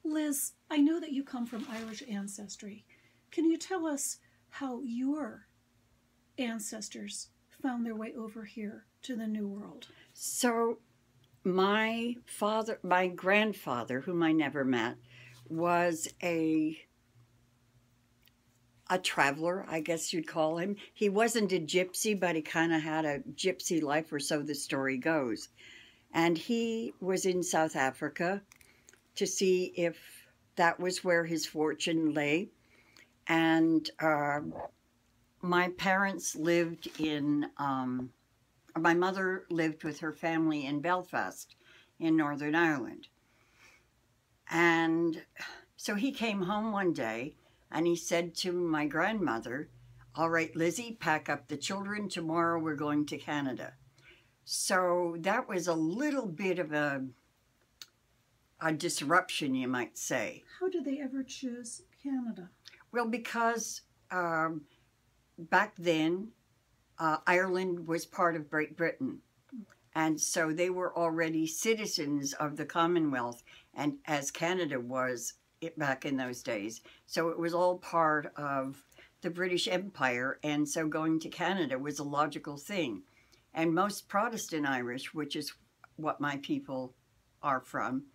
Liz, I know that you come from Irish ancestry. Can you tell us how your ancestors found their way over here to the New World? So my grandfather, whom I never met, was a traveler, I guess you'd call him. He wasn't a gypsy, but he kind of had a gypsy life, or so the story goes. And he was in South Africa to see if that was where his fortune lay. And my parents lived in, my mother lived with her family in Belfast in Northern Ireland. And so he came home one day and he said to my grandmother, "All right, Lizzie, pack up the children. Tomorrow we're going to Canada." So that was a little bit of a disruption, you might say. How did they ever choose Canada? Well, because back then, Ireland was part of Great Britain. And so they were already citizens of the Commonwealth, and as Canada was back in those days. So it was all part of the British Empire, and so going to Canada was a logical thing. And most Protestant Irish, which is what my people are from,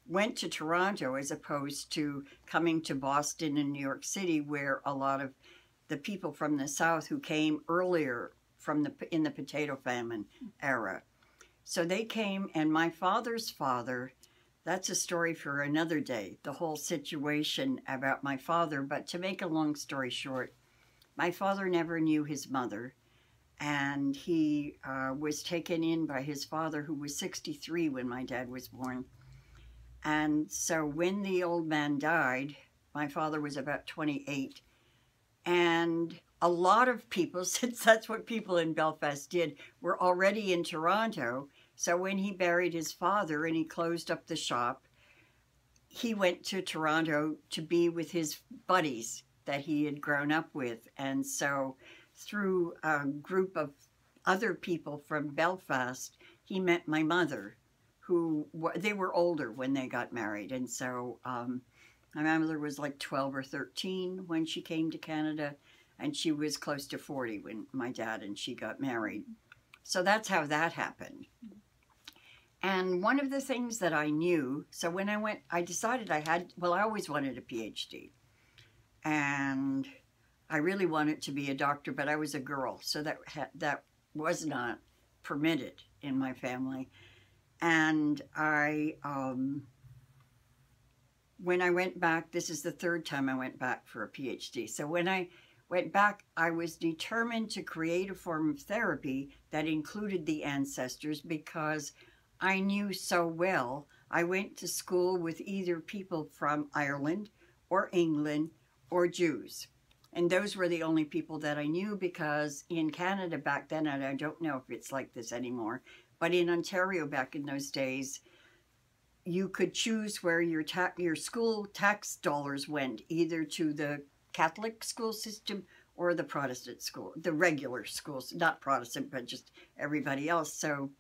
went to Toronto as opposed to coming to Boston and New York City, where a lot of the people from the South who came earlier in the potato famine era. So they came, and my father's father, that's a story for another day, the whole situation about my father. But to make a long story short, my father never knew his mother, and he was taken in by his father, who was 63 when my dad was born. And so when the old man died, my father was about 28, and a lot of people, since that's what people in Belfast did, were already in Toronto. So when he buried his father and he closed up the shop, he went to Toronto to be with his buddies that he had grown up with. And so through a group of other people from Belfast, he met my mother, who, they were older when they got married. And so my mother was like 12 or 13 when she came to Canada, and she was close to 40 when my dad and she got married. So that's how that happened. And one of the things that I knew, so when I went, I decided I always wanted a Ph.D. And I really wanted to be a doctor, but I was a girl, so that was not permitted in my family. And when I went back, this is the third time I went back for a Ph.D. So when I went back, I was determined to create a form of therapy that included the ancestors, because I knew so well. I went to school with either people from Ireland or England or Jews. And those were the only people that I knew, because in Canada back then, and I don't know if it's like this anymore, but in Ontario back in those days, you could choose where your school tax dollars went, either to the Catholic school system or the Protestant school, the regular schools, not Protestant, but just everybody else. So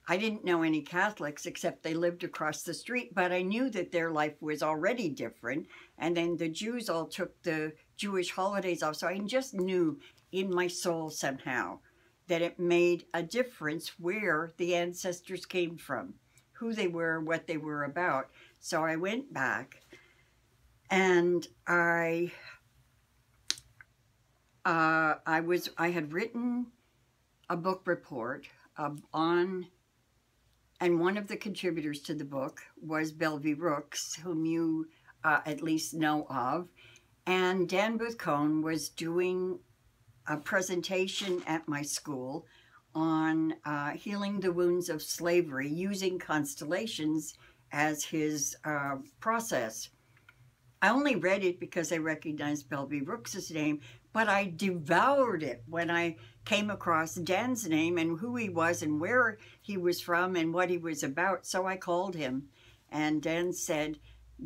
I didn't know any Catholics except they lived across the street, but I knew that their life was already different. And then the Jews all took the Jewish holidays off. So I just knew in my soul somehow that it made a difference where the ancestors came from, who they were, what they were about. So I went back, and I had written a book report on, and one of the contributors to the book was Belvy Rooks, whom you at least know of. And Dan Booth-Cohn was doing a presentation at my school on healing the wounds of slavery using constellations as his process. I only read it because I recognized Belvy Rooks' name, but I devoured it when I came across Dan's name and who he was and where he was from and what he was about. So I called him, and Dan said,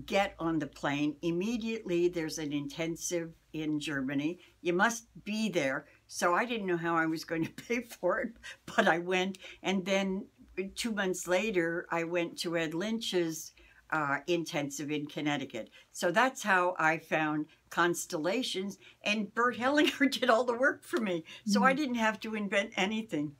"Get on the plane immediately. There's an intensive in Germany. You must be there." So I didn't know how I was going to pay for it, but I went. And then 2 months later, I went to Ed Lynch's intensive in Connecticut. So that's how I found Constellations, and Bert Hellinger did all the work for me. So I didn't have to invent anything.